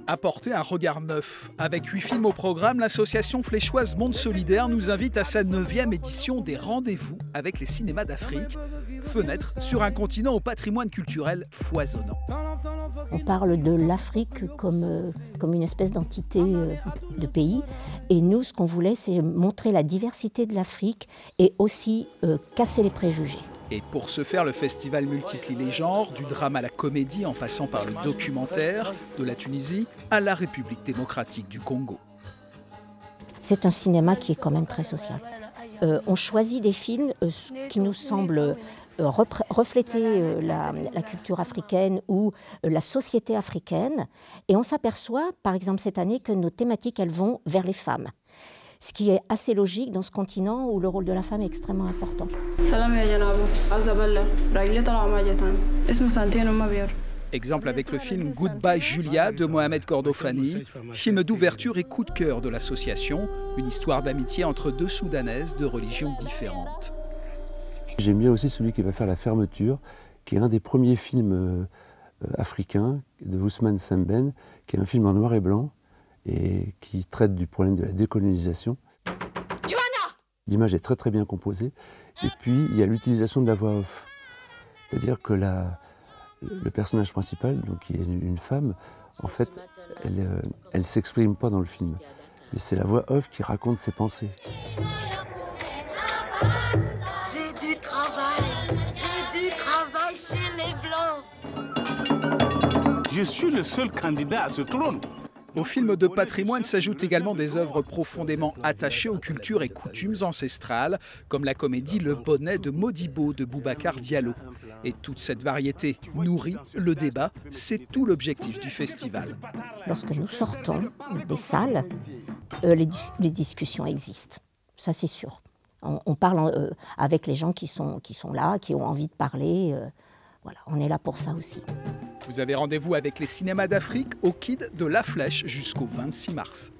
Apporter un regard neuf. Avec 8 films au programme, l'association fléchoise Monde Solidaire nous invite à sa 9e édition des Rendez-vous avec les cinémas d'Afrique. Fenêtre sur un continent au patrimoine culturel foisonnant. On parle de l'Afrique comme une espèce d'entité de pays. Et nous, ce qu'on voulait, c'est montrer la diversité de l'Afrique et aussi casser les préjugés. Et pour ce faire, le festival multiplie les genres, du drame à la comédie en passant par le documentaire, de la Tunisie à la République démocratique du Congo. C'est un cinéma qui est quand même très social. On choisit des films qui nous semblent refléter la culture africaine ou la société africaine. Et on s'aperçoit, par exemple cette année, que nos thématiques, elles vont vers les femmes. Ce qui est assez logique dans ce continent où le rôle de la femme est extrêmement important. Exemple avec le film Goodbye Julia de Mohamed Kordofani, film d'ouverture et coup de cœur de l'association, une histoire d'amitié entre deux Soudanaises de religions différentes. J'aime bien aussi celui qui va faire la fermeture, qui est un des premiers films africains de Ousmane Sembène, qui est un film en noir et blanc et qui traite du problème de la décolonisation. L'image est très très bien composée. Et puis il y a l'utilisation de la voix off. C'est-à-dire que le personnage principal, donc qui est une femme, en fait, elle ne s'exprime pas dans le film. Mais c'est la voix off qui raconte ses pensées. J'ai du travail chez les Blancs. Je suis le seul candidat à ce trône. Au film de patrimoine s'ajoutent également des œuvres profondément attachées aux cultures et coutumes ancestrales, comme la comédie Le Bonnet de Modibo de Boubacar Diallo. Et toute cette variété nourrit le débat, c'est tout l'objectif du festival. Lorsque nous sortons des salles, les discussions existent, ça c'est sûr. On parle avec les gens qui sont là, qui ont envie de parler. Voilà, on est là pour ça aussi. Vous avez rendez-vous avec les cinémas d'Afrique au Kid de La Flèche jusqu'au 26 mars.